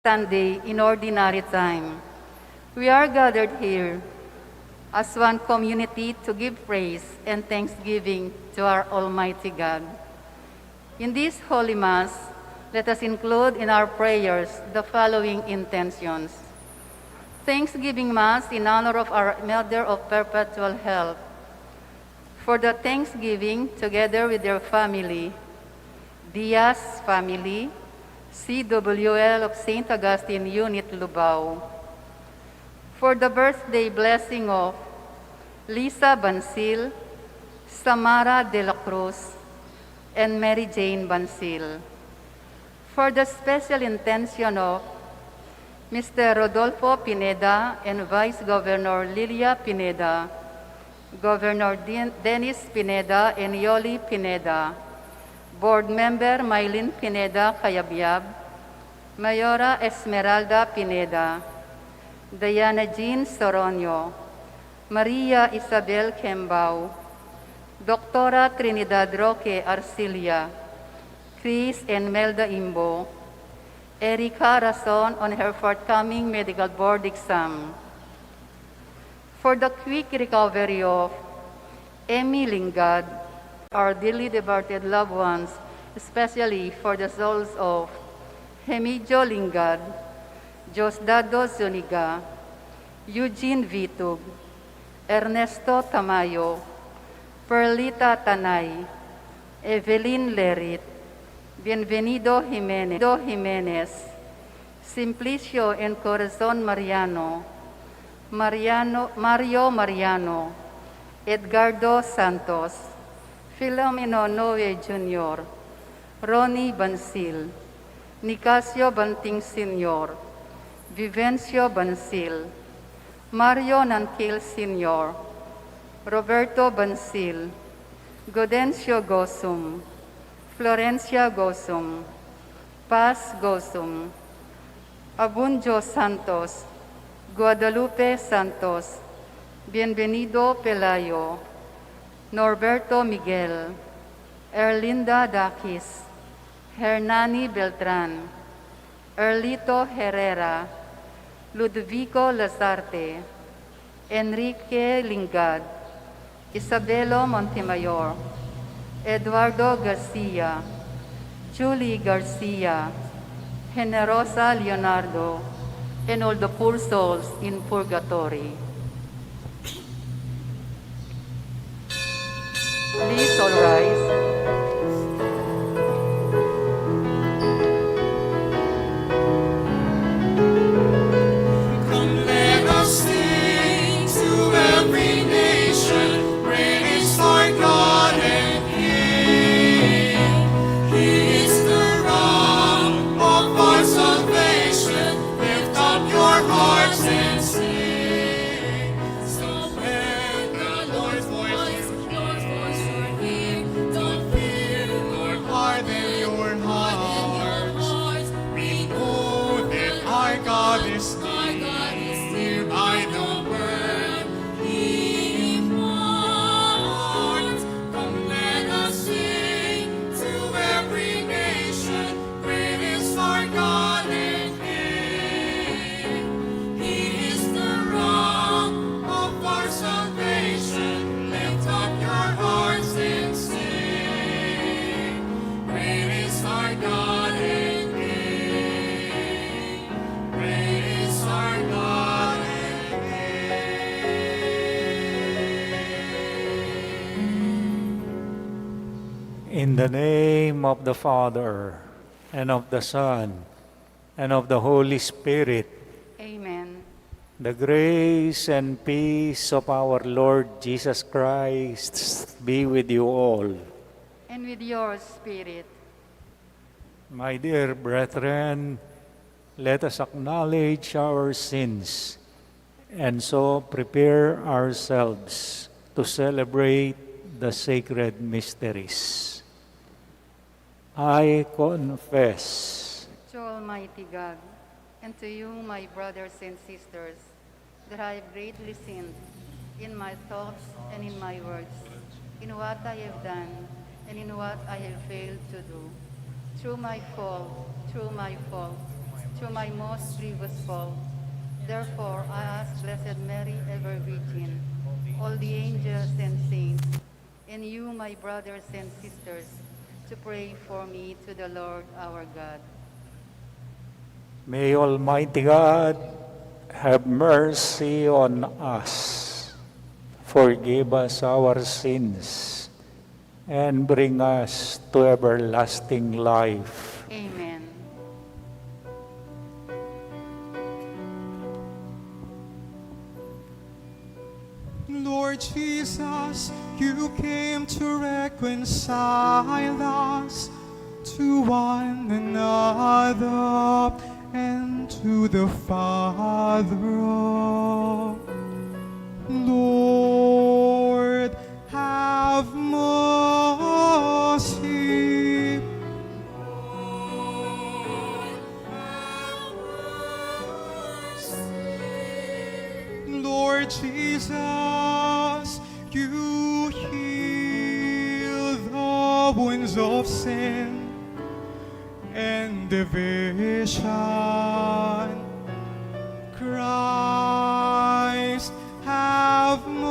Sunday in ordinary time. We are gathered here as one community to give praise and thanksgiving to our Almighty God. In this Holy Mass, let us include in our prayers the following intentions. Thanksgiving Mass in honor of our Mother of Perpetual Help. For the Thanksgiving, together with their family, Diaz family, CWL of St. Augustine Unit Lubao. For the birthday blessing of Lisa Bansil, Samara de la Cruz, and Mary Jane Bansil. For the special intention of Mr. Rodolfo Pineda and Vice Governor Lilia Pineda, Governor Dennis Pineda and Yoli Pineda, Board Member Maylin Pineda Cayabyab, Mayora Esmeralda Pineda, Diana Jean Soronio, Maria Isabel Kembao, Doctora Trinidad Roque Arcilia, Chris and Melda Imbo, Erica Rason on her forthcoming medical board exam. For the quick recovery of Emmy Lingad, our dearly departed loved ones, especially for the souls of Hemidio Lingad, Josdado Zuniga, Eugene Vitug, Ernesto Tamayo, Perlita Tanay, Evelyn Lerit, Bienvenido Jimenez, Simplicio and Corazon Mariano, Mario Mariano, Edgardo Santos, Filomeno Noe Jr., Ronnie Bansil, Nicasio Banting Sr., Vivencio Bansil, Mario Nanquil Sr., Roberto Bansil, Godencio Gosum, Florencia Gosum, Paz Gosum, Abunjo Santos, Guadalupe Santos, Bienvenido Pelayo, Norberto Miguel, Erlinda Dakis, Hernani Beltran, Erlito Herrera, Ludovico Lazarte, Enrique Lingad, Isabelo Montemayor, Eduardo Garcia, Julie Garcia, Generosa Leonardo, and all the poor souls in purgatory. Please all rise. In the name of the Father, and of the Son, and of the Holy Spirit. Amen. The grace and peace of our Lord Jesus Christ be with you all. And with your spirit. My dear brethren, let us acknowledge our sins and so prepare ourselves to celebrate the sacred mysteries. I confess To Almighty God, and to you, my brothers and sisters, that I have greatly sinned in my thoughts and in my words, in what I have done and in what I have failed to do. Through my fault, through my most grievous fault. Therefore, I ask Blessed Mary, ever Virgin, all the angels and saints, and you, my brothers and sisters, to pray for me to the Lord our God. May Almighty God have mercy on us, forgive us our sins, and bring us to everlasting life. Amen. Lord Jesus, you came to reconcile us to one another and to the Father. Lord, have mercy. Lord Jesus, you heal the wounds of sin and division. Christ, have mercy.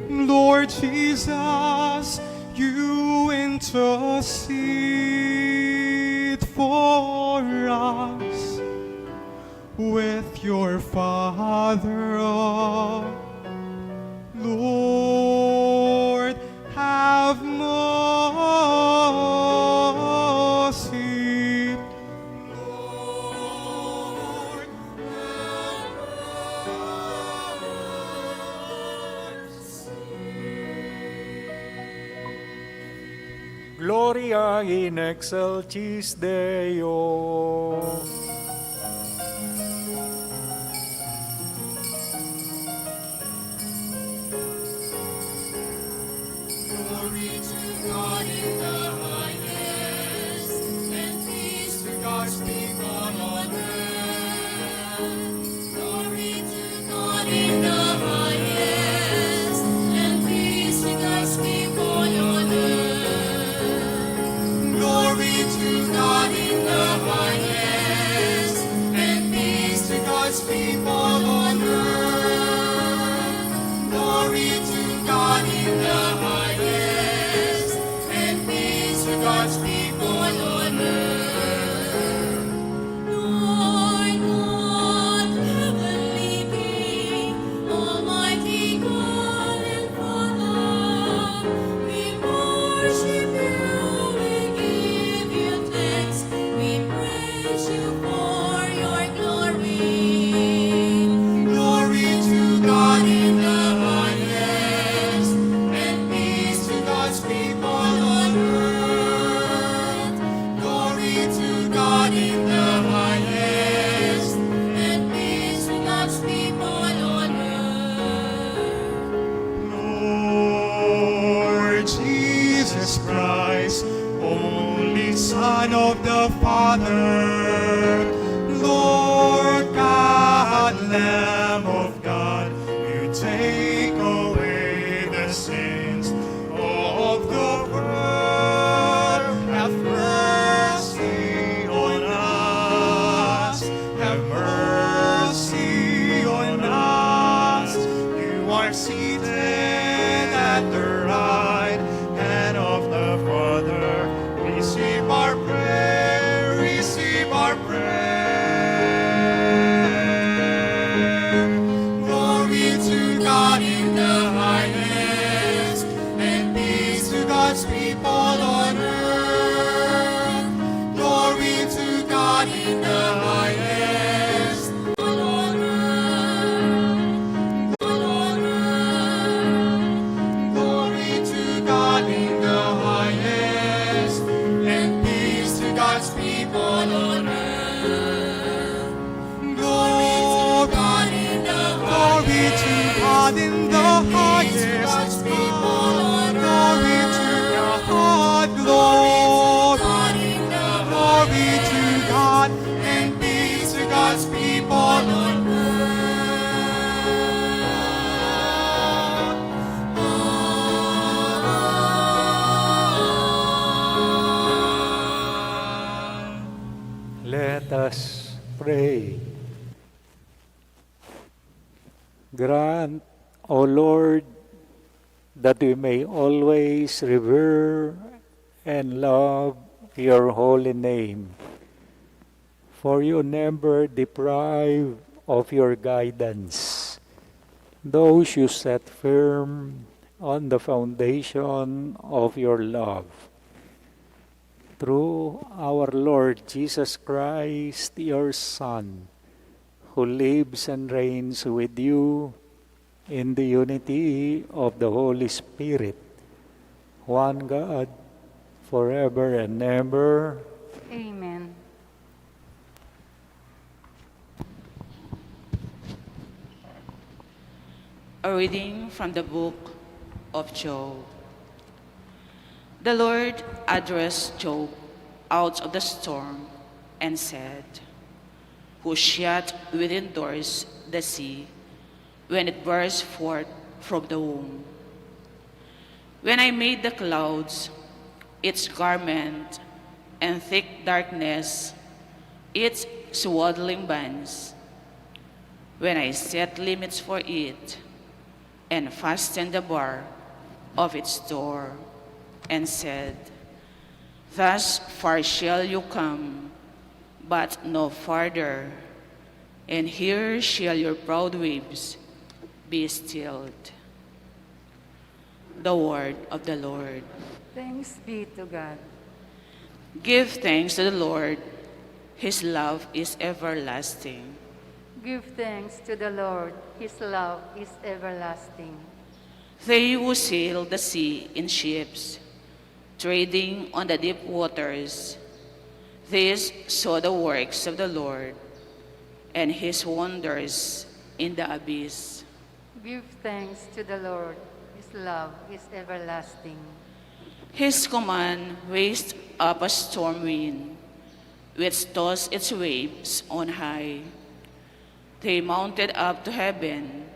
Lord Jesus, you intercede for us with your Father. Lord, have mercy. Lord, have mercy. Gloria in excelsis Deo. Glory to God in the highest, and peace to God's people on earth. Glory to God in the highest, and peace to God's people on earth. Glory to God in the highest, and peace to God's people on earth. Glory to God in the highest, and peace to God's people on earth. Lord God, heavenly King, almighty God and Father, we worship you, we give you thanks, we praise you for your glory. Glory to God in the highest, and peace to God's people on earth. Glory to God in the highest, and peace to God's people on earth. Lord Jesus Christ, only Son of the Father, Lord God, Lamb of God, you take away the sins of the world. Have mercy on us. Have mercy on us. You are seated at the right hand of the Father. Receive our prayer. Receive our prayer. Glory to God in the highest, and peace to God's people on earth. Glory to God in the highest, on earth, on earth. Glory to God in the highest, and peace to God's people on earth. Glory to God in the highest. Glory to God in the highest. Glory to God, Lord. Glory to God, and peace to God's people on earth. Grant, O Lord, that we may always revere and love your holy name. For you never deprive of your guidance those you set firm on the foundation of your love. Through our Lord Jesus Christ, your Son, who lives and reigns with you in the unity of the Holy Spirit, one God, forever and ever. Amen. A reading from the book of Job. The Lord addressed Job out of the storm and said, "Who shut within doors the sea when it burst forth from the womb? When I made the clouds its garment, and thick darkness its swaddling bands, when I set limits for it, and fastened the bar of its door, and said, Thus far shall you come, but no farther, and here shall your proud waves be stilled." The word of the Lord. Thanks be to God. Give thanks to the Lord. His love is everlasting. Give thanks to the Lord. His love is everlasting. They who sail the sea in ships, trading on the deep waters, these saw the works of the Lord and his wonders in the abyss. Give thanks to the Lord. His love is everlasting. His command raised up a storm wind, which tossed its waves on high. They mounted up to heaven.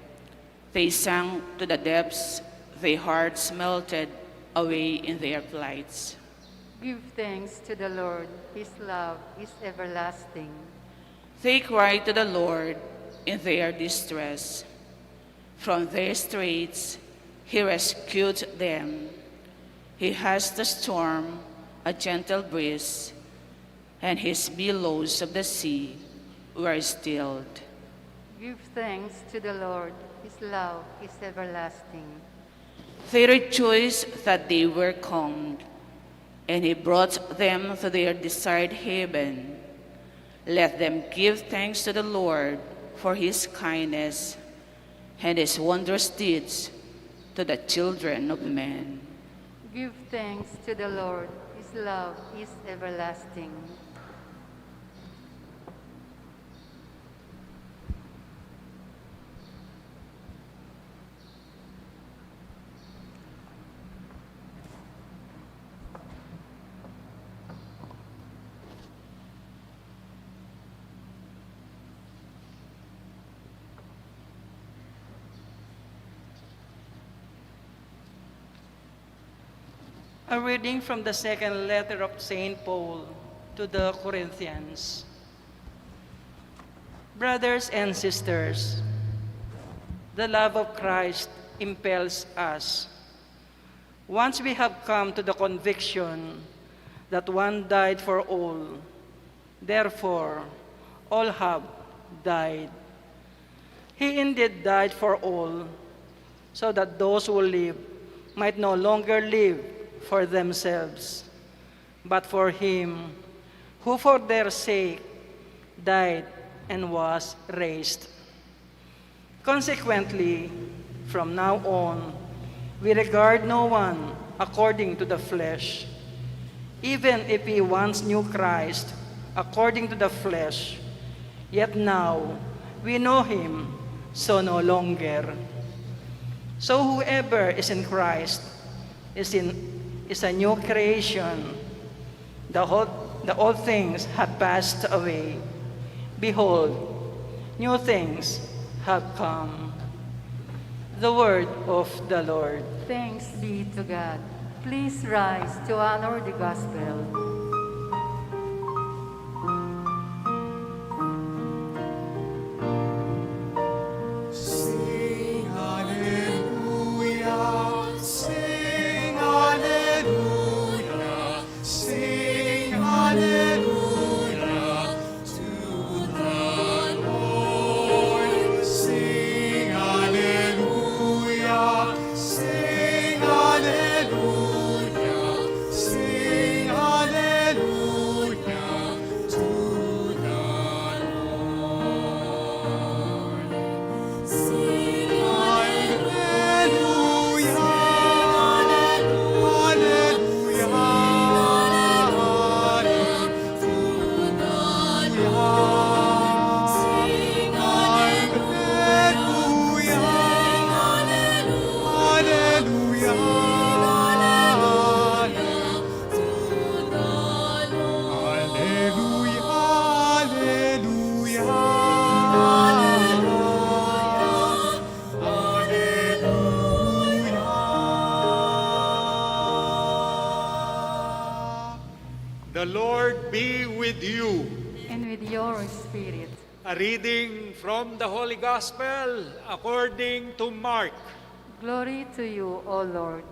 They sank to the depths. Their hearts melted away in their flights. Give thanks to the Lord. His love is everlasting. They cried to the Lord in their distress. From their straits he rescued them. He has the storm, a gentle breeze, and his billows of the sea were stilled. Give thanks to the Lord. His love is everlasting. They rejoiced that they were calmed, and he brought them to their desired haven. Let them give thanks to the Lord for his kindness and his wondrous deeds to the children of men. Give thanks to the Lord. His love is everlasting. A reading from the second letter of St. Paul to the Corinthians. Brothers and sisters, the love of Christ impels us. Once we have come to the conviction that one died for all, therefore all have died. He indeed died for all, so that those who live might no longer live for themselves, but for him who for their sake died and was raised. Consequently, from now on, we regard no one according to the flesh. Even if he once knew Christ according to the flesh, yet now we know him so no longer. So whoever is in Christ is a new creation. The old things have passed away. Behold, new things have come. The word of the Lord. Thanks be to God. Please rise to honor the gospel. Sing The Lord be with you. and with your spirit. A reading from the Holy Gospel according to Mark. Glory to you, O Lord.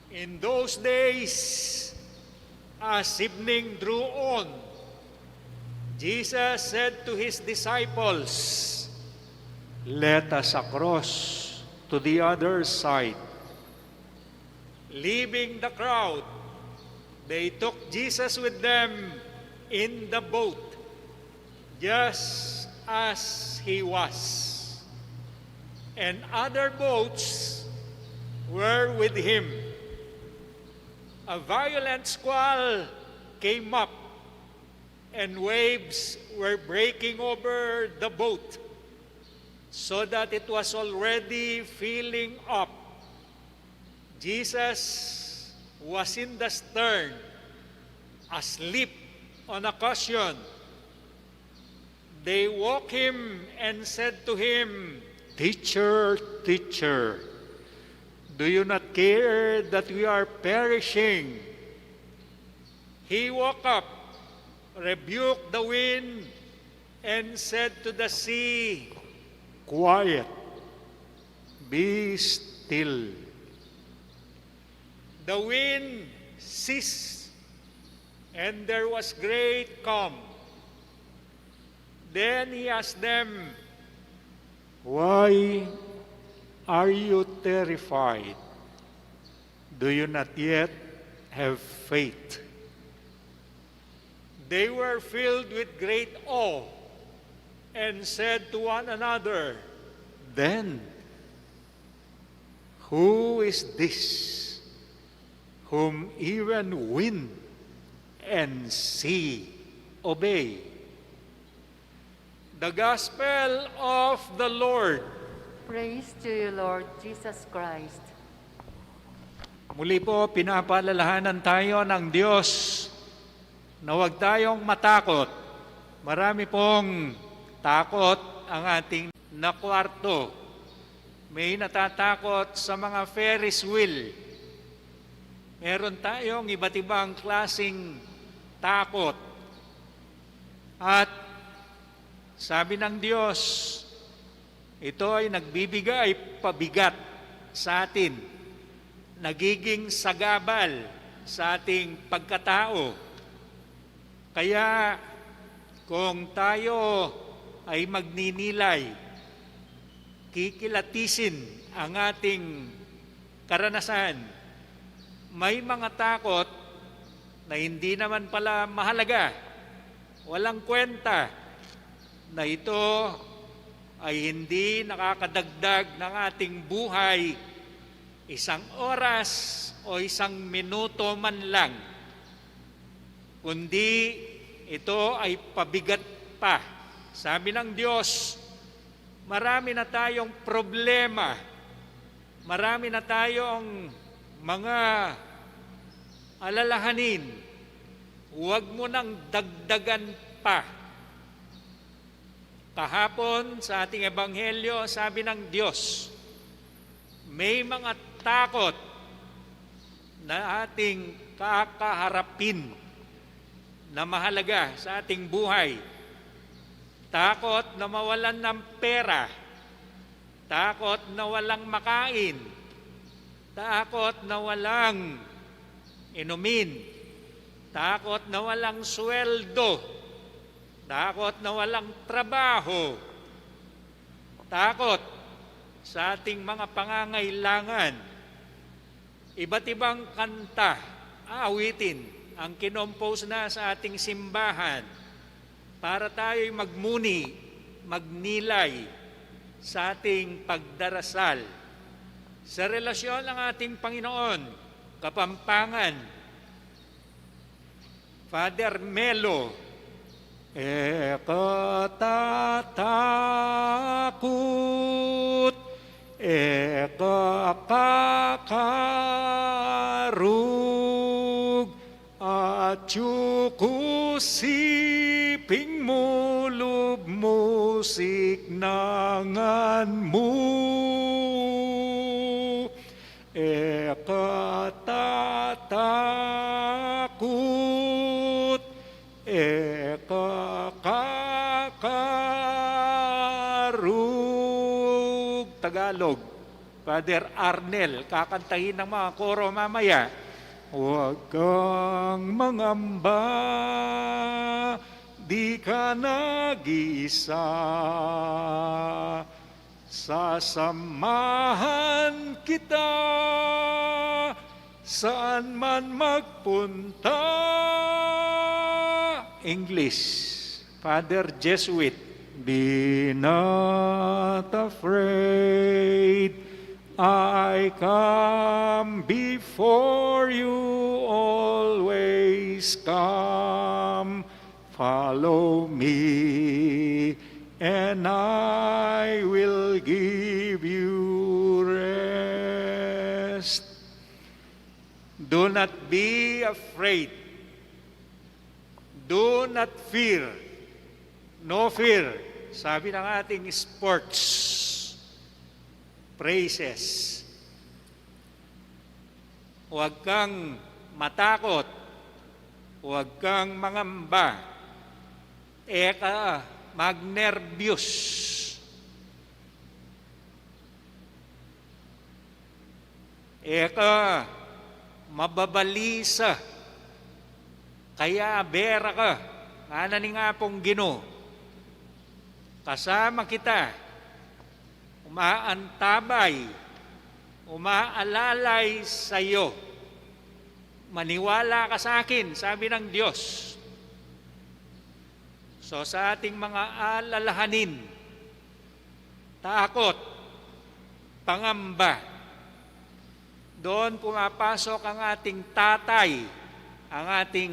In those days, as evening drew on, Jesus said to his disciples, "Let us across to the other side." Leaving the crowd, they took Jesus with them in the boat, just as he was. And other boats were with him. A violent squall came up, and waves were breaking over the boat, so that it was already filling up. Jesus was in the stern, asleep on a cushion. They woke him and said to him, "Teacher, teacher, do you not care that we are perishing?" He woke up, rebuked the wind, and said to the sea, "Quiet, be still." The wind ceased, and there was great calm. Then he asked them, "Why are you terrified? Do you not yet have faith?" They were filled with great awe and said to one another, "Then, who is this whom even wind and sea obey?" The Gospel of the Lord. Praise to you, Lord Jesus Christ. Muli po, pinapaalalahanan tayo ng Diyos na huwag tayong matakot. Marami pong takot ang ating nakwarto. May natatakot sa mga Ferris wheel. Meron tayong iba't ibang klasing takot. At sabi ng Diyos, ito ay nagbibigay pabigat sa atin, nagiging sagabal sa ating pagkatao. Kaya kung tayo ay magninilay, kikilatisin ang ating karanasan, may mga takot na hindi naman pala mahalaga, walang kwenta, na ito ay hindi nakakadagdag ng ating buhay isang oras o isang minuto man lang, kundi ito ay pabigat pa. Sabi ng Diyos, marami na tayong problema, marami na tayong mga alalahanin, huwag mo nang dagdagan pa. Kahapon sa ating ebanghelyo, sabi ng Diyos, may mga takot na ating kakaharapin na mahalaga sa ating buhay. Takot na mawalan ng pera, takot na walang makain, takot na walang inumin, takot na walang sweldo, takot na walang trabaho, takot sa ating mga pangangailangan. Iba't ibang kanta, awitin ang kinompose na sa ating simbahan para tayo'y magmuni, magnilay sa ating pagdarasal sa relasyon ng ating Panginoon, Kapampangan. Father Melo, ekatatakot, ekakakarug, at yukusiping mulub musik nangan mo. Makarug Tagalog. Father Arnel, kakantahin ng mga koro mamaya. Huwag kang mangamba, di ka nag-iisa. Sasamahan kita, saan man magpunta. English, Father Jesuit. Be not afraid, I come before you, always come. Follow me, and I will give you rest. Do not be afraid. Do not fear. No fear. Sabi ng ating sports praises. Huwag kang matakot. Huwag kang mangamba. Eka, magnervyos. Eka, mababalisa. Kaya bera ka. Nga ni nga pong Ginoo. Kasama kita. Umaantabay. Umaalalay sa iyo. Maniwala ka sa akin, sabi ng Diyos. So sa ating mga alalahanin, takot, pangamba, doon pumapasok ang ating tatay, ang ating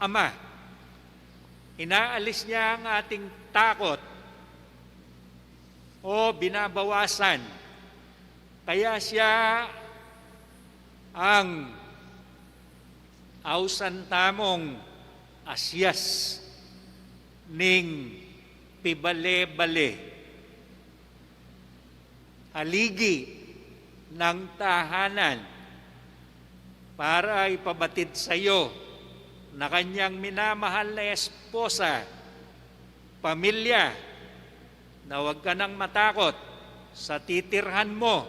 ama. Inaalis niya ang ating takot o binabawasan. Kaya siya ang ausantamong asyas ning pibale-bale. Haligi ng tahanan para ipabatid sa iyo na kanyang minamahal na esposa, pamilya, na huwag ka nang matakot sa titirhan mo,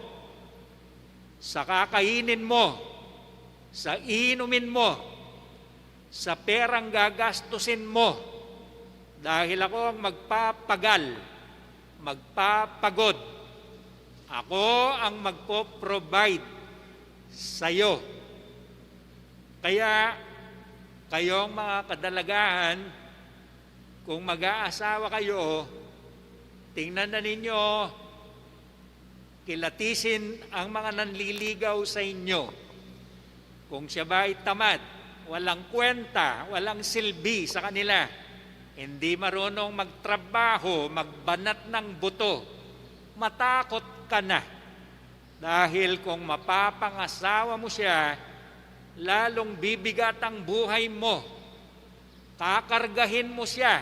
sa kakainin mo, sa inumin mo, sa perang gagastusin mo, dahil ako ang magpapagal, magpapagod. Ako ang magpo-provide sa iyo. Kaya kayong mga kadalagahan, kung mag-aasawa kayo, tingnan na ninyo, kilatisin ang mga nanliligaw sa inyo. Kung siya ba ay tamad, walang kwenta, walang silbi sa kanila, hindi marunong magtrabaho, magbanat ng buto, matakot ka na. Dahil kung mapapangasawa mo siya, lalong bibigat ang buhay mo. Kakargahin mo siya,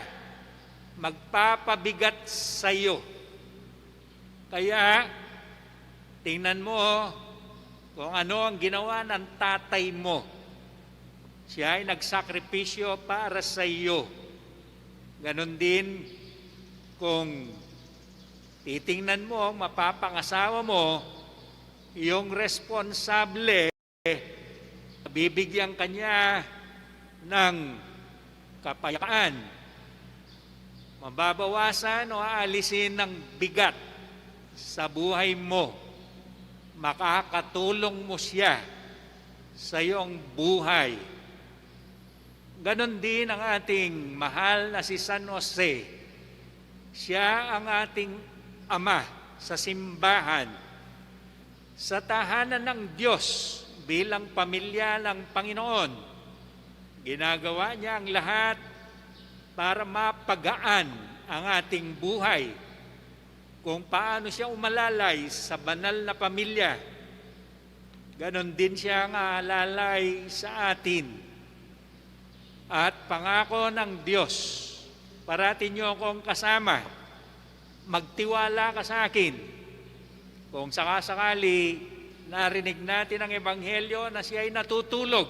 magpapabigat sa iyo. Kaya, tingnan mo kung ano ang ginawa ng tatay mo. Siya ay nagsakripisyo para sa iyo. Ganon din kung titingnan mo, mapapangasawa mo, yung responsable, bibigyan kanya ng kapayapaan, mababawasan o aalisin ng bigat sa buhay mo, makakatulong mo siya sa iyong buhay. Ganon din ang ating mahal na si San Jose. Siya ang ating ama sa simbahan, sa tahanan ng Diyos bilang pamilya ng Panginoon. Ginagawa niya ang lahat para mapagaan ang ating buhay. Kung paano siya umalalay sa banal na pamilya, ganon din siya ang alalay sa atin. At pangako ng Diyos, parati niyo akong kasama, magtiwala ka sa akin. Kung sakasakali narinig natin ang Ebanghelyo na siya ay natutulog,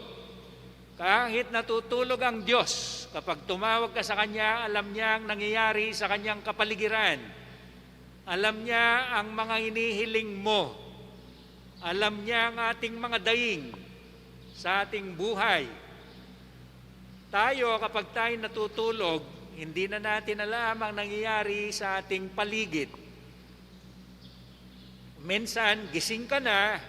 Kahit natutulog ang Diyos, kapag tumawag ka sa Kanya, alam niya ang nangyayari sa Kanyang kapaligiran. Alam niya ang mga hinihiling mo. Alam niya ang ating mga daing sa ating buhay. Tayo, kapag tayo natutulog, hindi na natin alam ang nangyayari sa ating paligid. Minsan, gising ka na,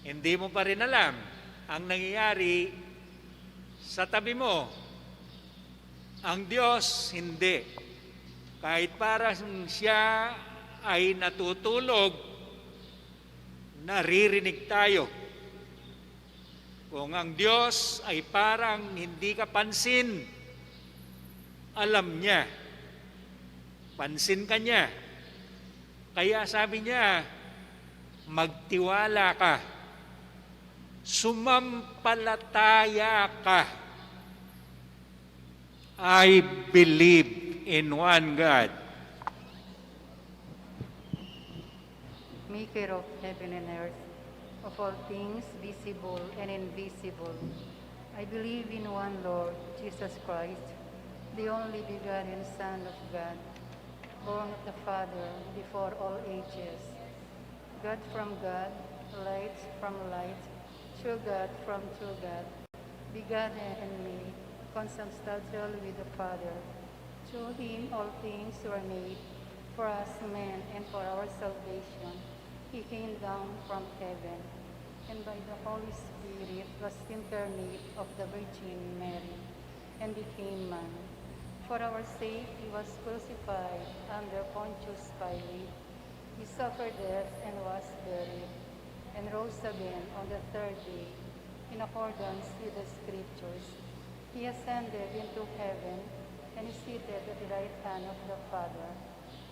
hindi mo pa rin alam ang nangyayari sa tabi mo. Ang Diyos, hindi. Kahit parang siya ay natutulog, naririnig tayo. Kung ang Diyos ay parang hindi ka pansin, alam niya. Pansin ka niya. Kaya sabi niya, magtiwala ka. Sumampalataya ka. I believe in one God. Maker of heaven and earth, of all things visible and invisible, I believe in one Lord, Jesus Christ, the only begotten Son of God, born of the Father before all ages, God from God, light from light, true God from true God, begotten and made, consubstantial with the Father. Through him all things were made, for us men and for our salvation. He came down from heaven, and by the Holy Spirit was incarnate of the Virgin Mary, and became man. For our sake he was crucified under Pontius Pilate. He suffered death and was buried, and rose again on the third day, in accordance with the Scriptures. He ascended into heaven, and is seated at the right hand of the Father.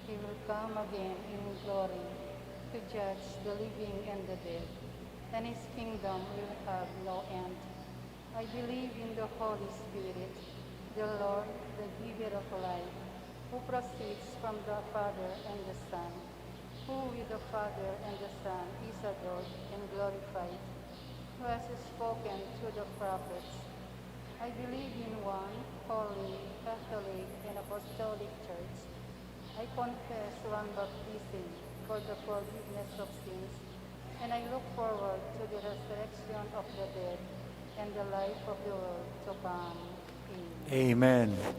He will come again in glory, to judge the living and the dead, and his kingdom will have no end. I believe in the Holy Spirit, the Lord, the giver of life, who proceeds from the Father and the Son, who with the Father and the Son is adored and glorified, who has spoken through the prophets. I believe in one holy, Catholic, and Apostolic Church. I confess one baptism for the forgiveness of sins, and I look forward to the resurrection of the dead and the life of the world to come. Amen. Amen.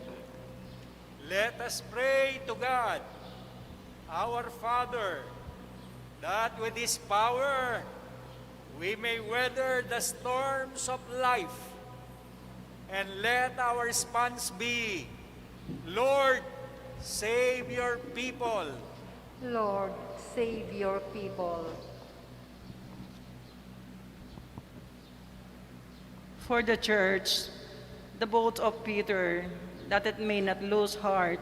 Let us pray to God, our Father, that with His power we may weather the storms of life, and let our response be, Lord, save your people. Lord, save your people. For the Church, the vote of Peter, that it may not lose heart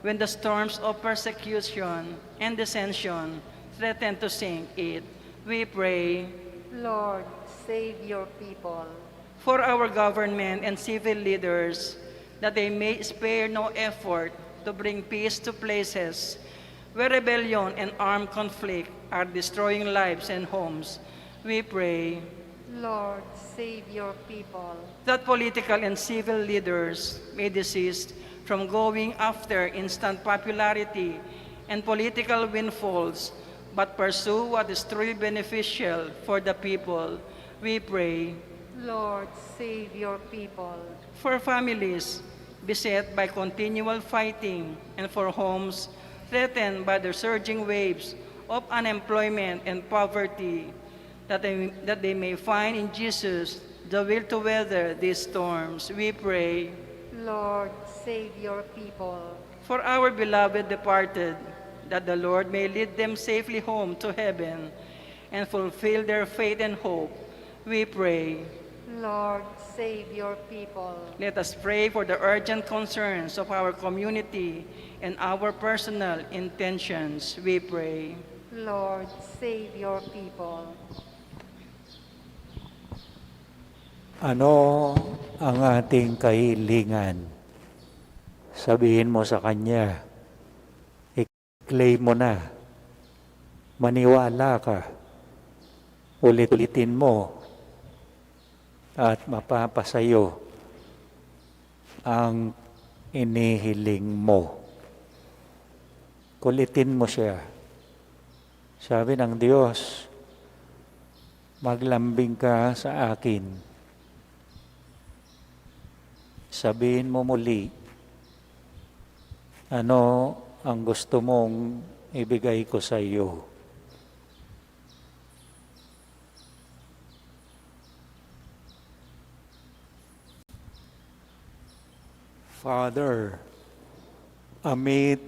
when the storms of persecution and dissension threaten to sink it, we pray. Lord, save your people. For our government and civil leaders, that they may spare no effort to bring peace to places where rebellion and armed conflict are destroying lives and homes, we pray. Lord, save your people. That political and civil leaders may desist from going after instant popularity and political windfalls, but pursue what is truly beneficial for the people, we pray. Lord, save your people. For families beset by continual fighting, and for homes threatened by the surging waves of unemployment and poverty, that they may find in Jesus the will to weather these storms, we pray. Lord, save your people. For our beloved departed, that the Lord may lead them safely home to heaven and fulfill their faith and hope, we pray. Lord, save your people. Let us pray for the urgent concerns of our community and our personal intentions, we pray. Lord, save your people. Ano ang ating kahilingan? Sabihin mo sa Kanya, i-claim mo na, maniwala ka, ulit-ulitin mo, at mapapasayo ang inihiling mo. Kulitin mo siya. Sabi ng Diyos, maglambing ka sa akin. Sabihin mo muli, ano ang gusto mong ibigay ko sa iyo. Father, amid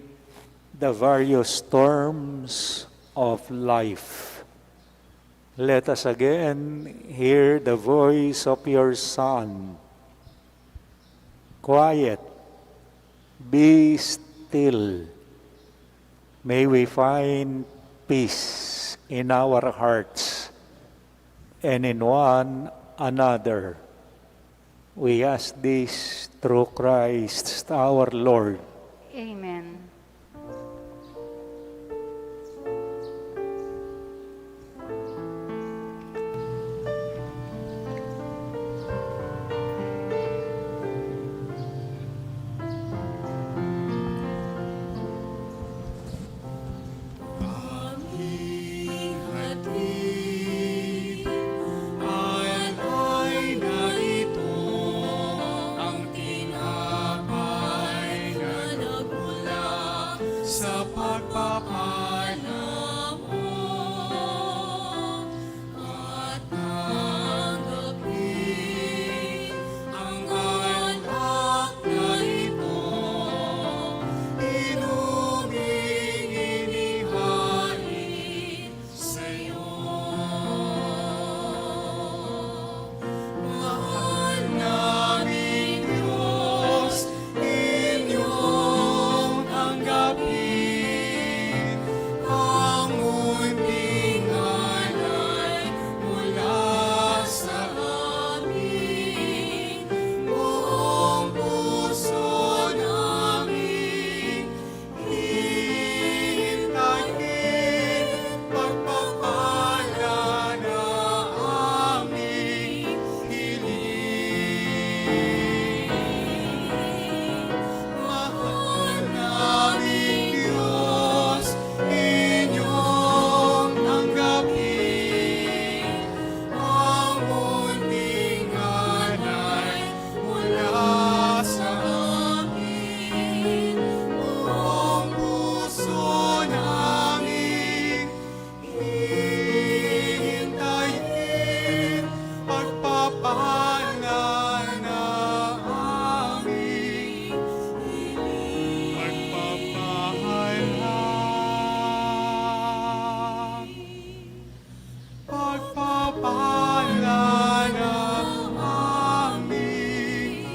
the various storms of life, let us again hear the voice of your Son. Quiet, be still. May we find peace in our hearts and in one another. We ask this through Christ our Lord. Amen. Aming hatid, ay narito ang tinapay na nagmula sa pagpapala mo. At tanggapin ang alak na ito, inuming inihain sa'yo. Mahal naming Diyos, inyong tanggapin ang munting alay mula sa amin. Buong puso namin hihintayin pagpapala na aming hiling. Mahal naming Diyos, inyong tanggapin ang munting alay mula sa amin. Buong puso namin hihintayin pagpapala na aming pagpapala na aming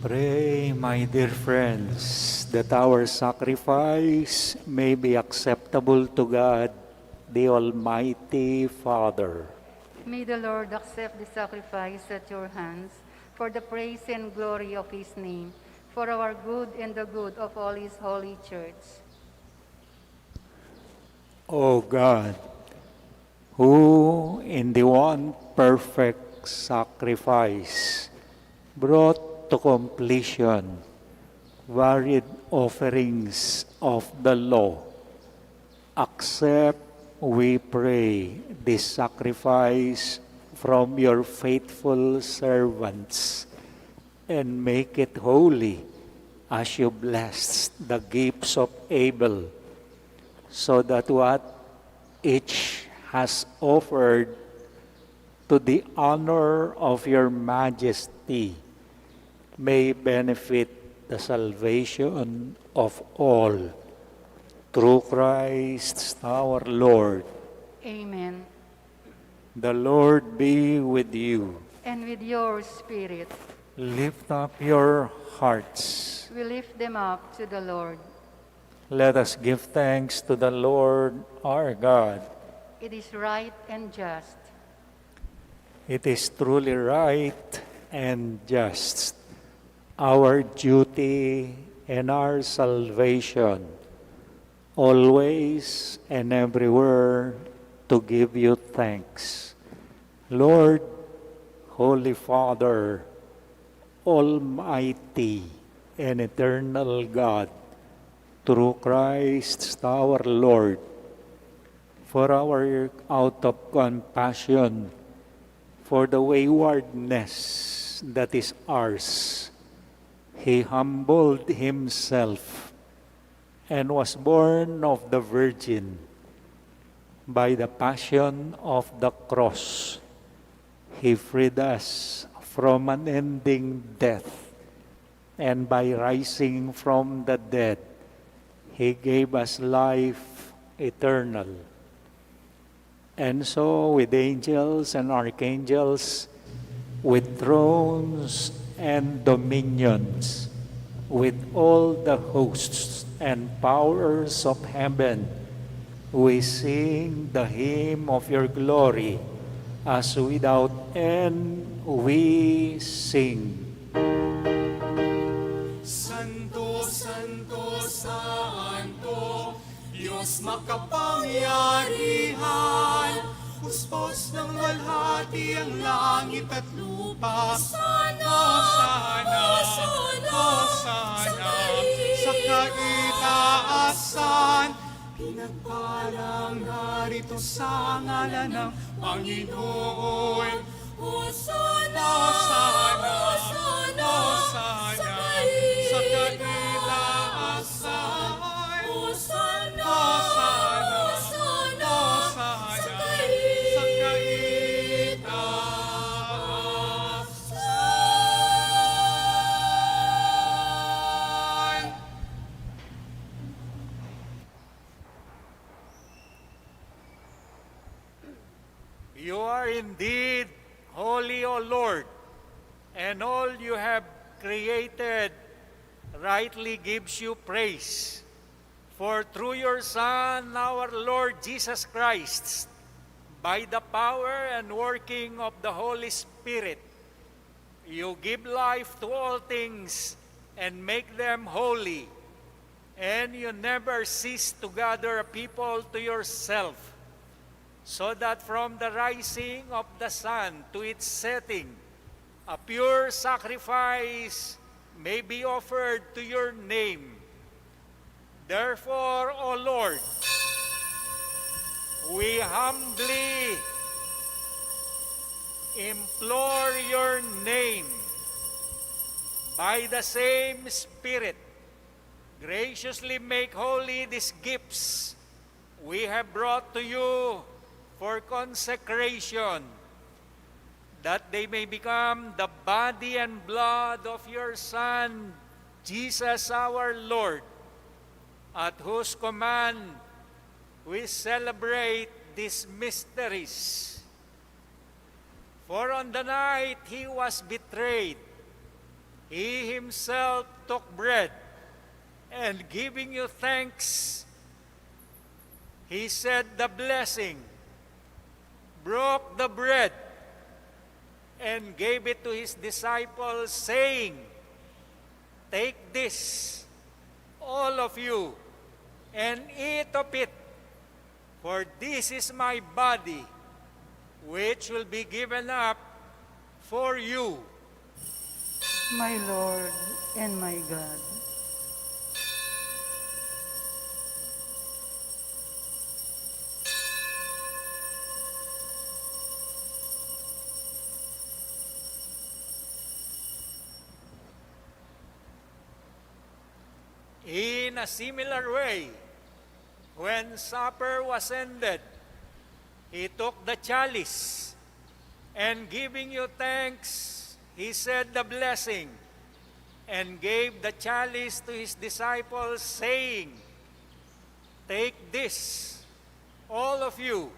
Pray, my dear friends, that our sacrifice may be acceptable to God, the Almighty Father. May the Lord accept the sacrifice at your hands for the praise and glory of his name, for our good and the good of all his holy church. O God, who in the one perfect sacrifice brought to completion varied offerings of the law, accept, we pray, this sacrifice from your faithful servants and make it holy as you blessed the gifts of Abel, so that what each has offered to the honor of your majesty may benefit the salvation of all. Through Christ our Lord. Amen. The Lord be with you. And with your spirit, Lift up your hearts. we lift them up to the Lord. Let us give thanks to the Lord our God. It is right and just. It is truly right and just, our duty and our salvation, always and everywhere to give you thanks. Lord, Holy Father, Almighty and eternal God, through Christ our Lord, for our out of compassion, for the waywardness that is ours, He humbled Himself and was born of the Virgin. By the passion of the cross, He freed us from unending death, and by rising from the dead, He gave us life eternal. And so, with angels and archangels, with thrones and dominions, with all the hosts and powers of heaven, we sing the hymn of your glory, as without end we sing. Santo, Santo, Santo, Diyos makapangyarihan, Huspos ng walhati ang langit at lupa. Hosana, Hosana, Hosana, sa kaitaasan. Pinagpalang narito sa ngalan ng Panginoon. Hosana, Hosana, Hosana, sa kaitaasan. Hosana, Hosana, Hosana, sa kaitaasan. You are indeed holy, O Lord, and all you have created rightly gives you praise. For through your Son, our Lord Jesus Christ, by the power and working of the Holy Spirit, you give life to all things and make them holy, and you never cease to gather a people to yourself, so that from the rising of the sun to its setting, a pure sacrifice may be offered to your name. Therefore, O Lord, we humbly implore your name. By the same Spirit, graciously make holy these gifts we have brought to you for consecration, that they may become the body and blood of your Son, Jesus our Lord, at whose command we celebrate these mysteries. For on the night he was betrayed, he himself took bread, and giving you thanks, he said the blessing, broke the bread, and gave it to his disciples, saying, "Take this, all of you, and eat of it, for this is my body, which will be given up for you." My Lord and my God. In a similar way, when supper was ended, he took the chalice, and giving you thanks, he said the blessing, and gave the chalice to his disciples, saying, "Take this, all of you,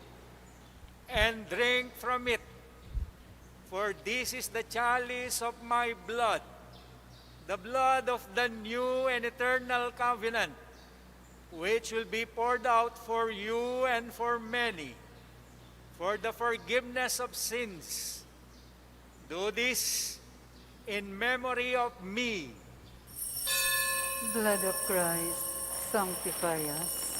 and drink from it, for this is the chalice of my blood, the blood of the new and eternal covenant, which will be poured out for you and for many, for the forgiveness of sins. Do this in memory of me." Blood of Christ, sanctify us.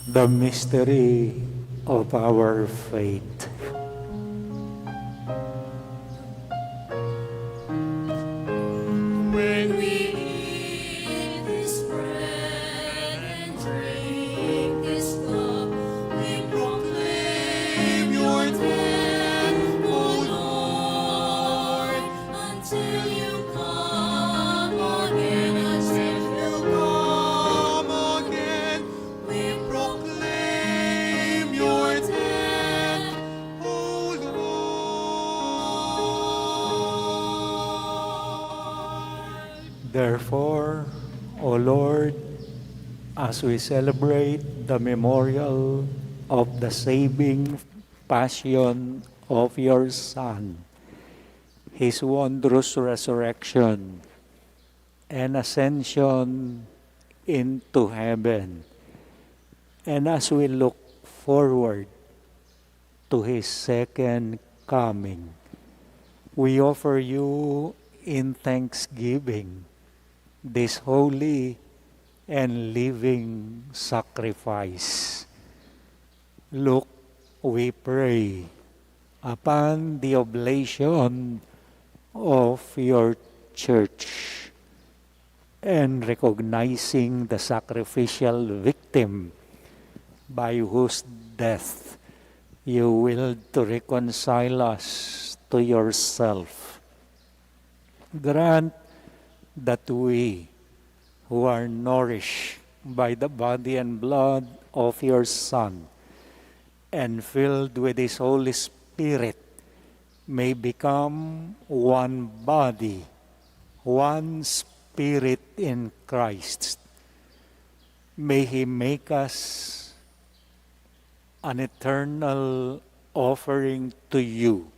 the mystery of our faith. When we eat this bread and drink this cup, we proclaim your death, O Lord, until you come again. Until you come again, we proclaim your death, O Lord. Therefore, O Lord, as we celebrate the memorial of the saving passion of your Son, his wondrous resurrection and ascension into heaven, and as we look forward to his second coming, we offer you in thanksgiving this holy and living sacrifice. Look, we pray, upon the oblation of your church, and recognizing the sacrificial victim by whose death you willed to reconcile us to yourself. Grant that we, who are nourished by the body and blood of your Son, and filled with his Holy Spirit, may become one body, one spirit in Christ. May he make us an eternal offering to you,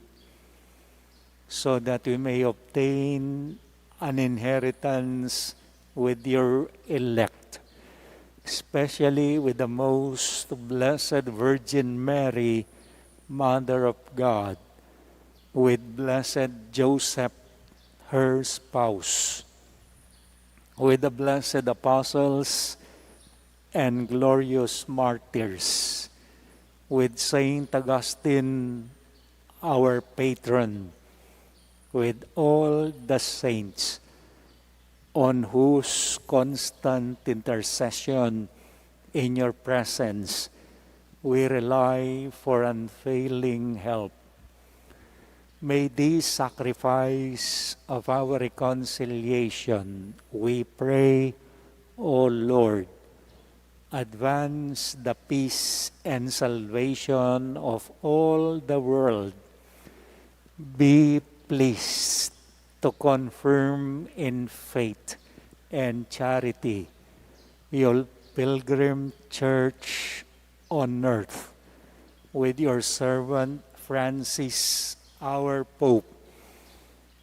so that we may obtain an inheritance with your elect, especially with the most blessed Virgin Mary, Mother of God, with blessed Joseph, her spouse, with the blessed apostles and glorious martyrs, with Saint Augustine, our patron, with all the saints, on whose constant intercession in your presence we rely for unfailing help. May this sacrifice of our reconciliation, we pray, O Lord, advance the peace and salvation of all the world. Be pleased to confirm in faith and charity your pilgrim church on earth, with your servant Francis, our Pope,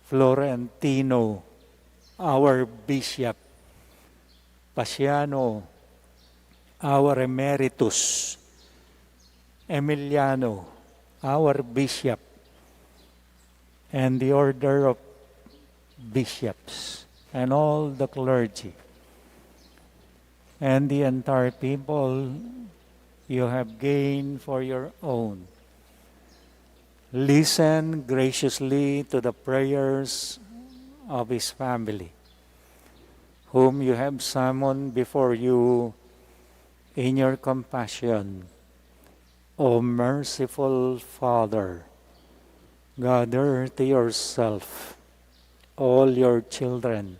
Florentino, our Bishop, Paciano, our Emeritus, Emiliano, our Bishop, and the order of bishops, and all the clergy, and the entire people you have gained for your own. Listen graciously to the prayers of his family, whom you have summoned before you in your compassion. O merciful Father, gather to yourself all your children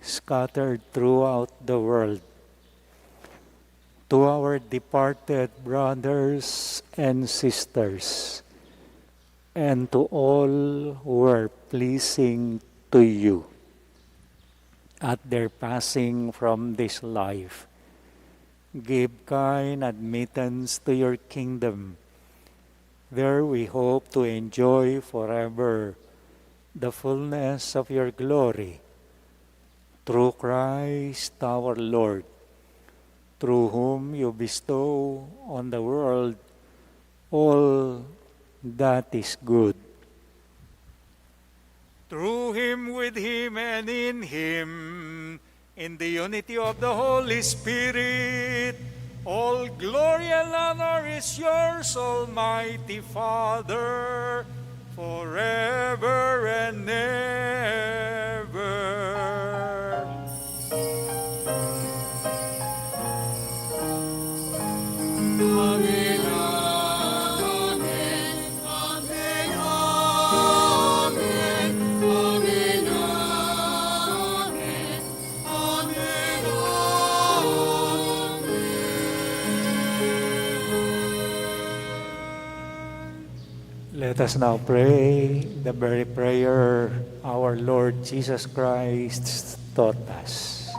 scattered throughout the world. To our departed brothers and sisters, and to all who are pleasing to you at their passing from this life, give kind admittance to your kingdom. There we hope to enjoy forever the fullness of your glory. Through Christ our Lord, through whom you bestow on the world all that is good. Through him, with him, and in him, in the unity of the Holy Spirit, All glory and honor is yours, Almighty Father, forever and ever. Amen, amen, amen, amen, amen, amen, Let us now pray the very prayer our Lord Jesus Christ taught us.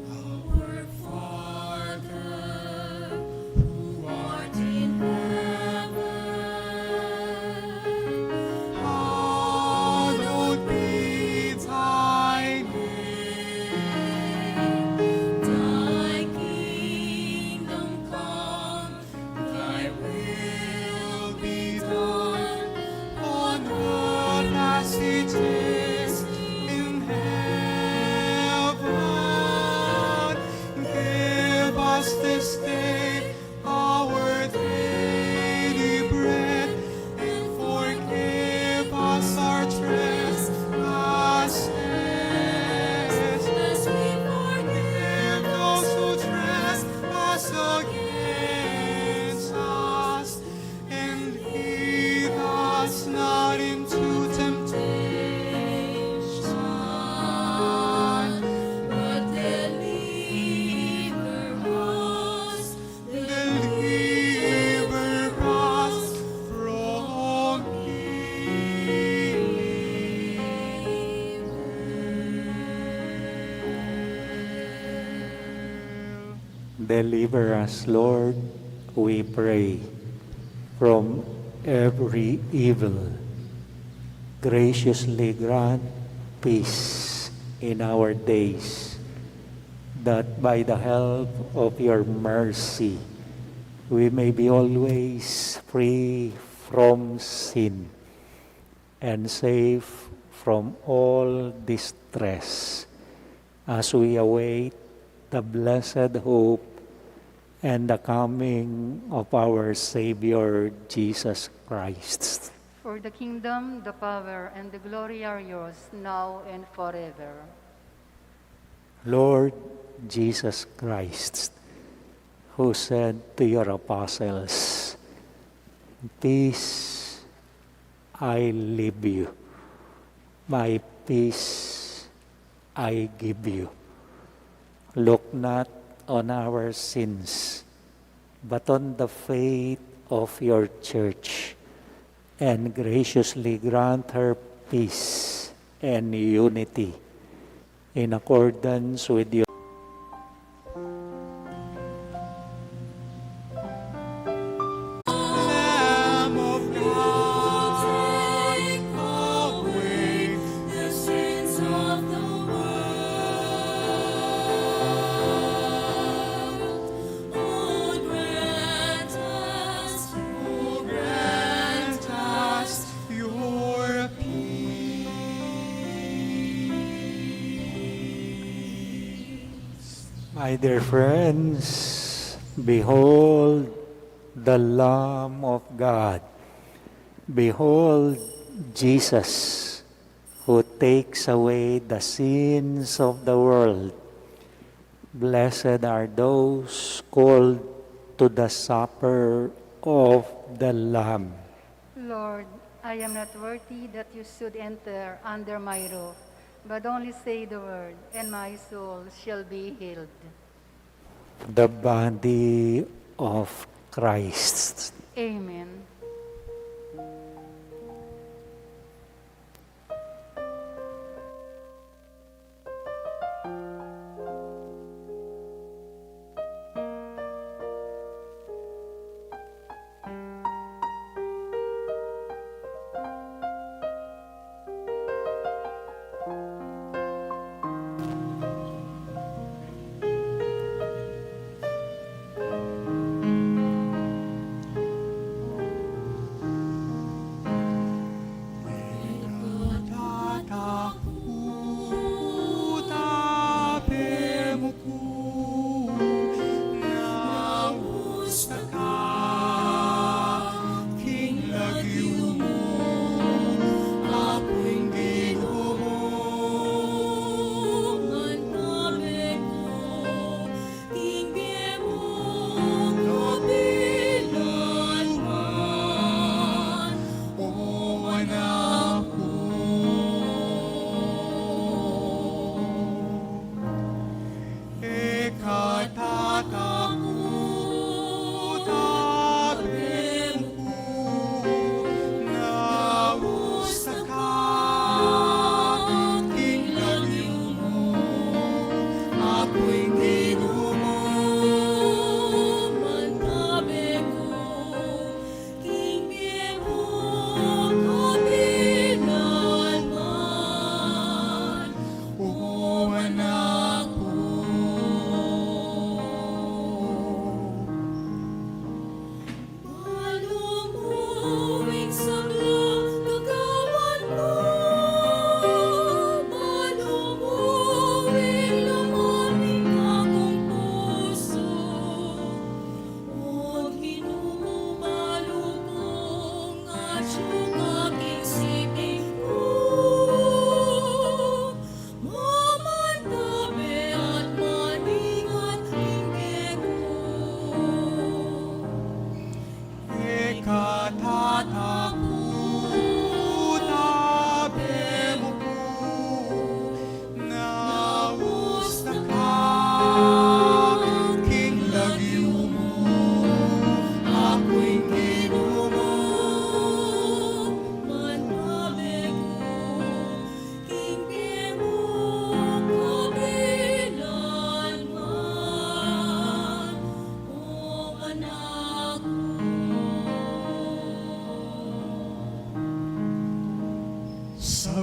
Our Father, who art in heaven, hallowed be thy name. Thy kingdom come, thy will be done, on earth as it is in heaven. Give us this day our daily bread, and forgive us our trespasses, as we forgive those who trespass against us. And lead us not into temptation, but deliver us from evil. Deliver us, Lord, we pray, from every evil. Graciously grant peace in our days, that by the help of your mercy, we may be always free from sin and safe from all distress, as we await the blessed hope and the coming of our Savior Jesus Christ. For the kingdom, the power, and the glory are yours, now and forever. Lord Jesus Christ, who said to your apostles, "Peace I leave you, my peace I give you. Look not on our sins, but on the faith of your church, and graciously grant her peace and unity in accordance with your Lamb of God, take away the sins of the world. Oh, grant us your peace. My dear friends, behold the Lamb of God. Behold Jesus, who takes away the sins of the world. Blessed are those called to the supper of the Lamb. Lord, I am not worthy that you should enter under my roof, but only say the word, and my soul shall be healed. The body of Christ. Amen.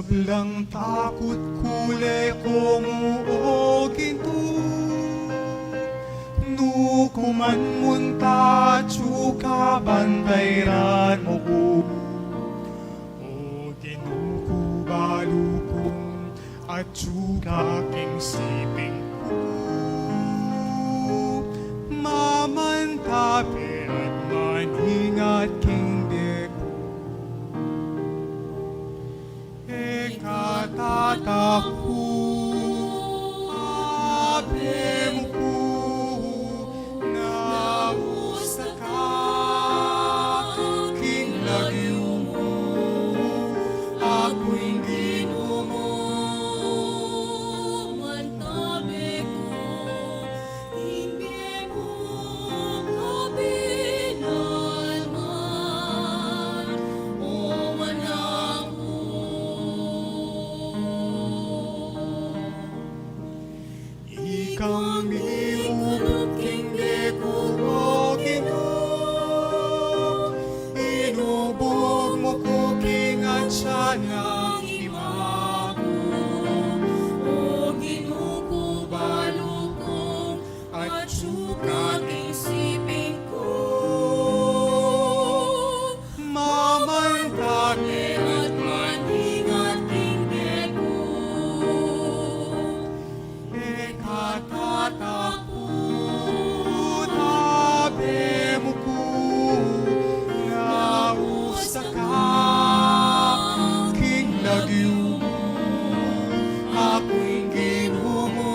Sablang takot kulay ko mo ginto Nukuman munta tsuka bantayran mo ko O ginuko balukong at tsuka king siping ko Mamantabi at maningat king deko Ekatataku Ave mo ko Nausta ka King lagyo mo Ako'y Ginoo mo Mantabi ko, hindi mo kabilanman, o anak ko. Ikaw miulog king deko o Ginoo Inubog mo ko king at siya ng imago O ginuko balukong at suka king siping ko. Mamantake At maningat king deko. Ekatatakot Ave mo ko Nausta ka King lagyo mo Ako'y Ginoo mo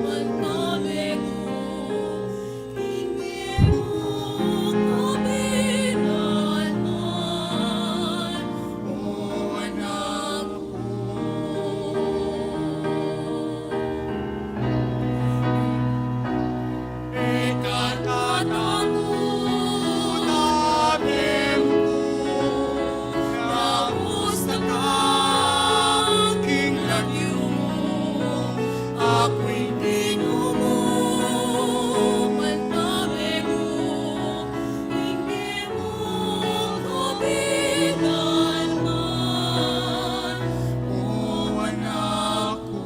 Mantabi ko, hindi mo kabilanman, O anak ko Ekatatakot Ave mo ko Nausta ka King lagyo mo Ako'y Ginoo mo mantabi ko, hindi mo kabilanman. O anak ko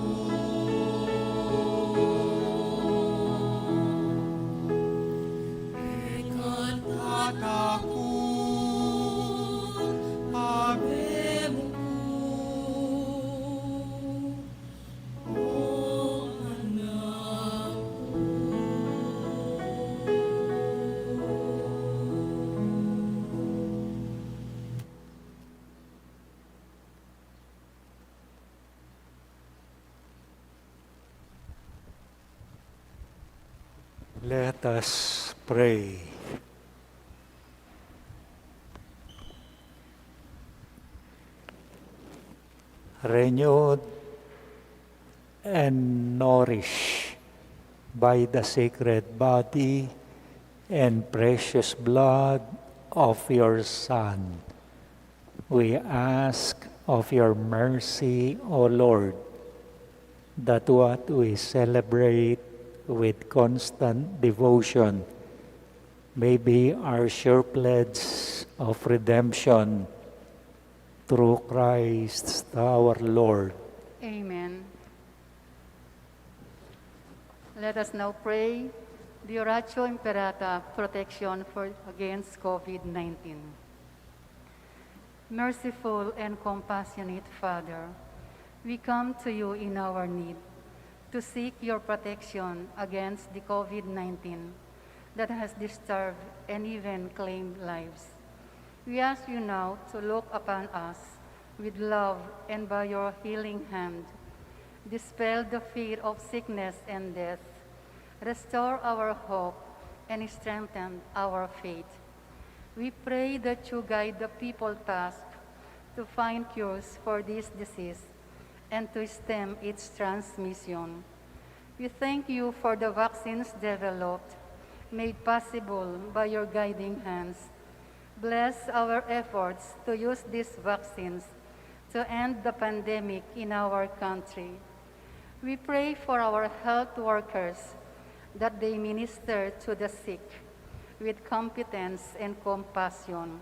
Ekatatakot Ave mo ko O anak Let us pray. Renewed and nourished by the sacred body and precious blood of your Son, we ask of your mercy, O Lord, that what we celebrate with constant devotion may be our sure pledge of redemption through Christ our Lord. Amen. Let us now pray the Oratio Imperata protection against COVID-19. Merciful and compassionate Father, we come to you in our need to seek your protection against the COVID-19 that has disturbed and even claimed lives. We ask you now to look upon us with love and by your healing hand, dispel the fear of sickness and death, restore our hope, and strengthen our faith. We pray that you guide the people tasked to find cures for this disease and to stem its transmission. We thank you for the vaccines developed, made possible by your guiding hands. Bless our efforts to use these vaccines to end the pandemic in our country. We pray for our health workers that they minister to the sick with competence and compassion.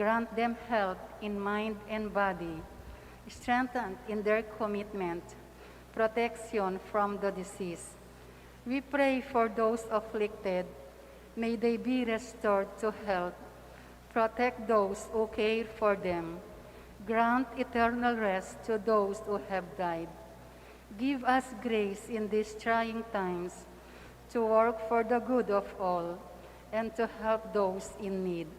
grant them health in mind and body, strengthened in their commitment, protection from the disease. We pray for those afflicted. May they be restored to health. Protect those who care for them. Grant eternal rest to those who have died. Give us grace in these trying times to work for the good of all and to help those in need.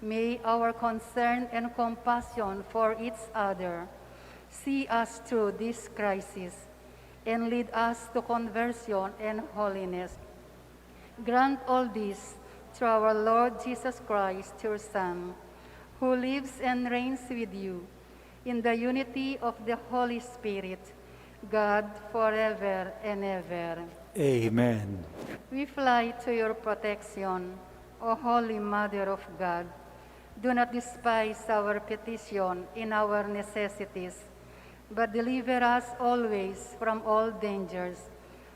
May our concern and compassion for each other see us through this crisis and lead us to conversion and holiness. Grant all this through our Lord Jesus Christ, your Son, who lives and reigns with you in the unity of the Holy Spirit, God forever and ever. Amen. We fly to your protection, O Holy Mother of God. Do not despise our petition in our necessities, but deliver us always from all dangers,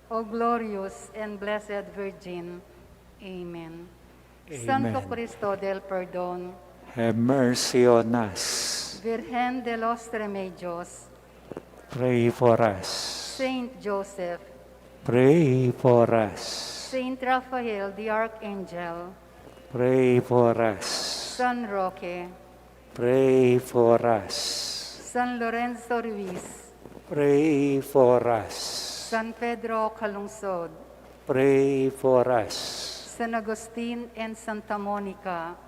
O glorious and blessed Virgin. Amen. Amen. Santo Cristo del Perdón, Have mercy on us. Virgen de los Remedios, Pray for us. Saint Joseph, Pray for us. Saint Raphael the Archangel, Pray for us. San Roque, Pray for us. San Lorenzo Ruiz, Pray for us. San Pedro Calungsod, Pray for us. San Agustin and Santa Monica,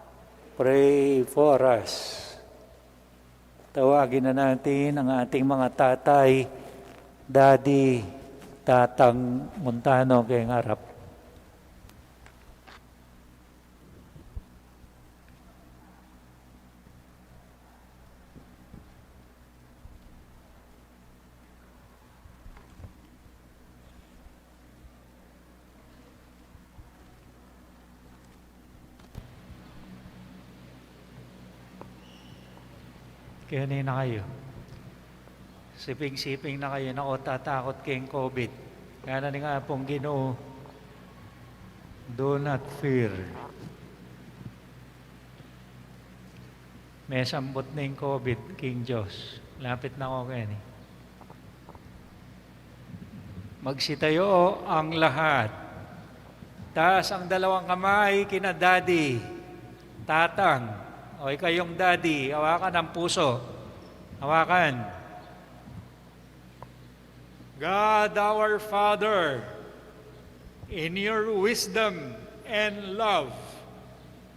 Pray for us. Tawagin na natin ang ating mga tatay, daddy, tatang Montano kayong harap. Kaya na kayo. Siping-siping na kayo na o tatakot kayong COVID. Kaya na nga pong Ginoo, do not fear. May sambot na yung COVID, King Diyos. Lapit na ako kayo ni. Magsitayo ang lahat. Taas ang dalawang kamay kina daddy, tatang. O kayong daddy, hawakan ang puso. Hawakan. God our Father, in your wisdom and love,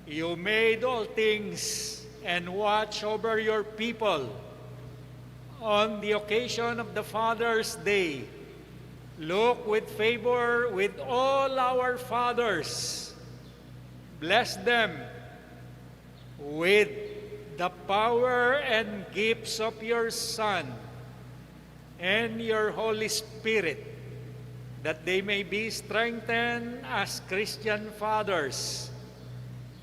you made all things and watch over your people. On the occasion of the Father's Day, look with favor with all our fathers. Bless them with the power and gifts of your Son and your Holy Spirit, that they may be strengthened as Christian fathers.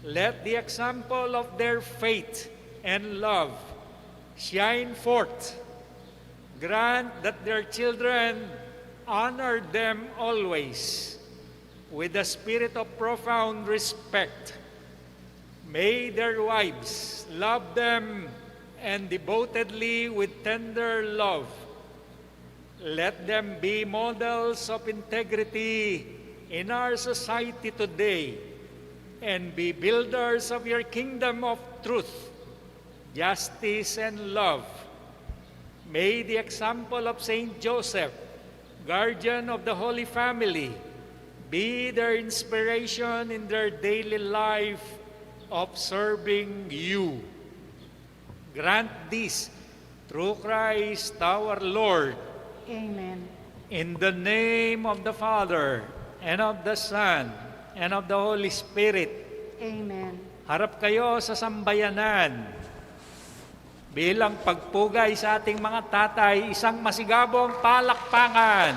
Let the example of their faith and love shine forth. Grant that their children honor them always with a spirit of profound respect. May their wives love them and devotedly with tender love. Let them be models of integrity in our society today and be builders of your kingdom of truth, justice, and love. May the example of Saint Joseph, guardian of the Holy Family, be their inspiration in their daily life of serving you. Grant this through Christ our Lord. Amen. In the name of the Father, and of the Son, and of the Holy Spirit. Amen. Harap kayo sa sambayanan. Bilang pagpugay sa ating mga tatay, isang masigabong palakpakan.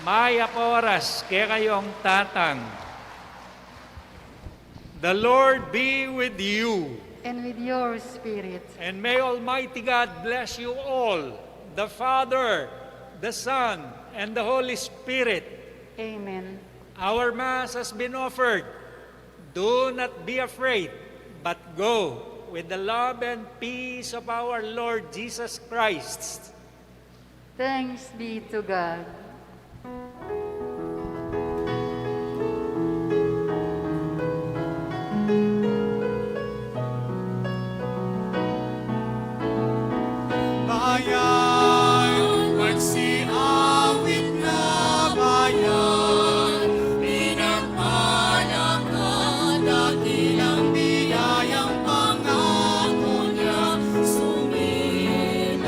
May oras kaya kayong tatang. The Lord be with you. And with your spirit. And may Almighty God bless you all, the Father, the Son, and the Holy Spirit. Amen. Our Mass has been offered. Do not be afraid, but go with the love and peace of our Lord Jesus Christ. Thanks be to God. Bayan, magsiawit na bayan, pinagpala ka, dakilang biyayang pangako niya, sumilay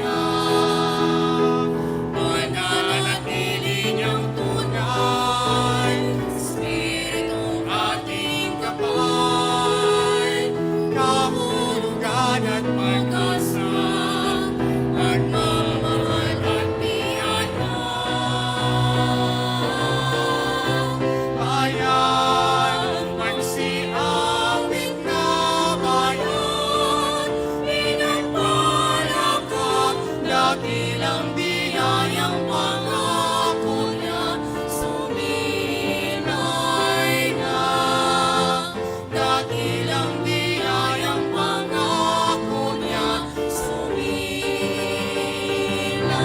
na. Mananatili niyang tunay, Espiritong ating gabay, kahulugan at pag-asa. Dakilang biyayang pangako niya, sumilay na. Dakilang biyayang pangako niya, sumilay na.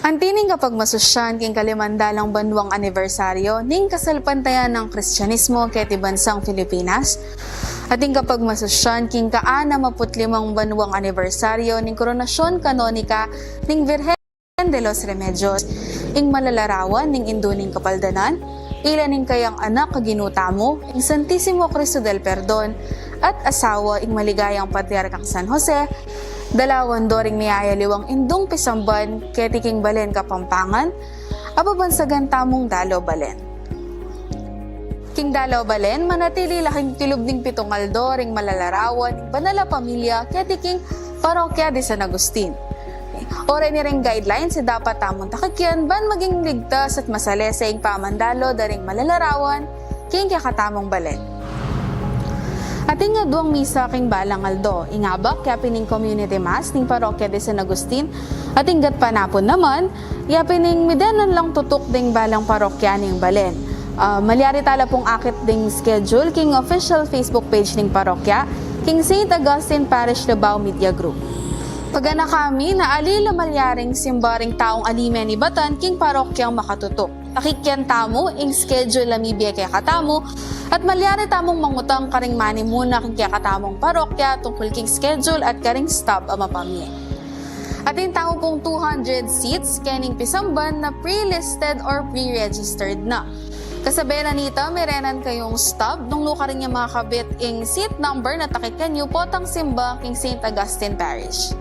Ang tining kapag masusyan king kalimandalang banwang anibersaryo ning kasalpantayan ng Kristyanismo ket bansang Pilipinas. Ating kapag masusyan king ka-65 banwang anibersaryo ning koronasyon kanonika ning Virgen de los Remedios, ing malalarawan ning induning kapaldanan, ilan ning kayang anak kaginutamo, ing Santisimo Cristo del Perdon, at asawa ing maligayang Patriarkang San Jose, dalawan doring miyaya liwang indong pisamban ketiking balen Kapampangan, apabansagan tamong Dalaw Balen. King Dalaw Balen, manatili laking kilubning pitungaldo ring malalarawan ing banala pamilya ketiking Parokya de San Agustin. Ore ni ring guidelines sa dapat tamong takikyan ban maging ligtas at masalesa ing pamandalo daring malalarawan king kakatamong balen. Ating nga duwang misa king balang aldo, ingabak yapining community mass ning Parokya de San Agustin, ating gat panapon naman, yapining midenan lang tutok ding balang parokya ning balen. Malyari tala pong akit ding schedule king official Facebook page ning parokya, king St. Augustine Parish Labao Media Group. Pagana kami na alila malyaring simbaring taong alimen ni Batan king parokyang makatutok. Takikyan tamo ing schedule lamibya kaya katamo at malyari tamong mangutang karing mani muna king kaya katamong parokya tungkol king schedule at karing stop ama pamye. At yung tamo pong 200 seats kening pisamban na pre-listed or pre-registered na. Kasabay na nito, merenan kayong stop nung luka rin niya makakabit ing seat number na takikyan nyo potang simba king St. Augustine Parish.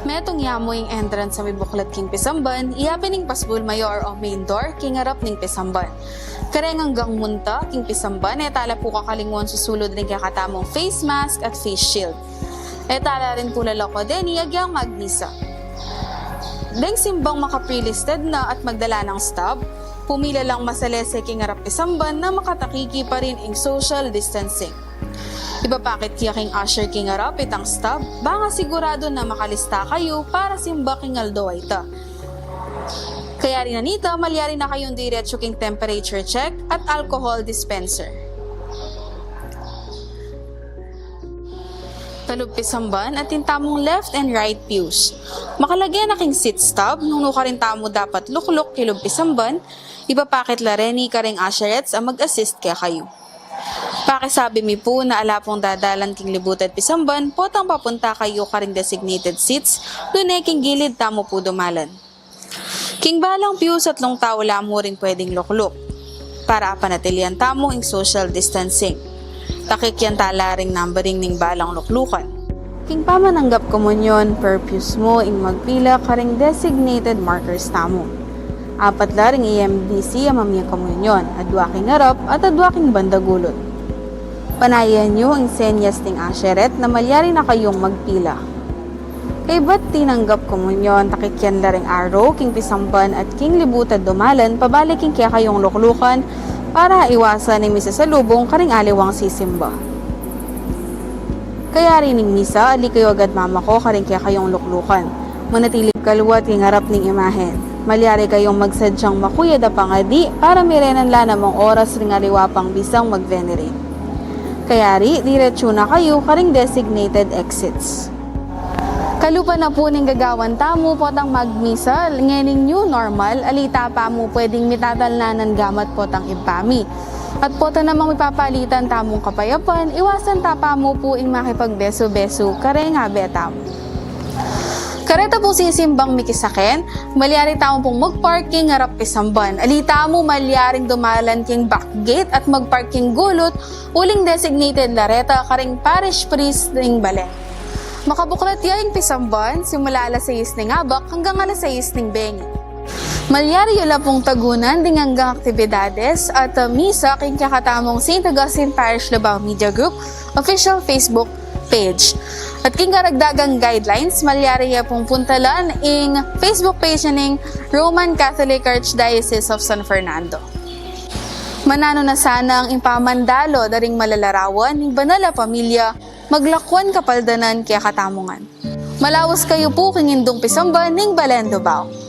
Metong yamo yung entrance sa may buklat king pisamban, iyapining pasbul mayor o main door king harap ning pisamban. Kareng hanggang munta king pisamban, etala po kakalingon susulod rin kakatamong face mask at face shield. Etala rin po lalako din iyagyang magmisa. Deng simbang makaprelisted na at magdala ng stub, pumila lang masalese king harap pisamban na makatakiki pa rin ing social distancing. Ibapakit kaya king usher king harap itang stub, baka sigurado na makalista kayo para simba king aldo ay ta. Kaya rin na nito, malyari na kayong diretso king temperature check at alcohol dispenser. Kalugpisamban at tintamong left and right pews. Makalagyan na king seat stub, nung ka rin tamo dapat lukluk kilugpisamban, ibapakit la rin ni karing usherettes ang mag-assist kaya kayo. Pakisabi mi po na ala pong dadalan king libutan pisamban, potang papunta kayo karing designated seats, dunay king gilid tamo po dumalan. King balang pews at long tao lamo rin pwedeng lukluk, para panatilian tamo ing social distancing. Takikyan tala ring numbering ning balang luklukan. King pamananggap komunyon, purpose mo ing magpila karing designated markers tamo. Apat la ring EMDC ang mamiyang komunyon, adwaking harap at adwaking bandagulot. Panayan nyo ang senyas ting asheret na malyari na kayong magpila. Kay ba't tinanggap komunyon, takikyan laring araw, king pisamban at king libutad dumalan, pabaliking kaya kayong luklukan, para iwasan ni misa sa lubong karing aliwang sisimba. Kaya rining misa, ali kayo agad mama ko, karing kaya kayong luklukan. Manatilip kalwat king harap ning imahen. Malyari kayong magsadyang makuyad a pangadi, para mirenan la namang oras ring aliwa pang bisang mag-venerate. Kaya ri, diretsyo na kayo karing designated exits. Kalupa na po ning gagawan tamo potang magmisa, ngening new normal, alita pa mo pwedeng mitatalnanan gamat potang impami. At pota namang ipapalitan tamong kapayapan, iwasan tapa mo po ing makipagbeso-beso, kare nga betam. Kareta po sisimbang mikisaken, malyari taong pong magparking harap isamban. Alita mo malyaring dumalan king back gate at magparking gulot, uling designated lareta karing parish priest ning balen. Makabuklat yaing pisamban, simula alas 6 ng abak hanggang alas 6 ng bengi. Malyari yula pong tagunan ding hanggang aktibidades at misa king kakatamong St. Augustine Parish Labao Media Group official Facebook page. At king karagdagang guidelines, malyari ya pong puntalan ing Facebook page ning Roman Catholic Archdiocese of San Fernando. Manano na sana ang impamandalo daring malalarawan ning banala pamilya, maglakwan kapaldanan kaya katamungan. Malawas kayo po king indong pisamban ning Balendo Bao.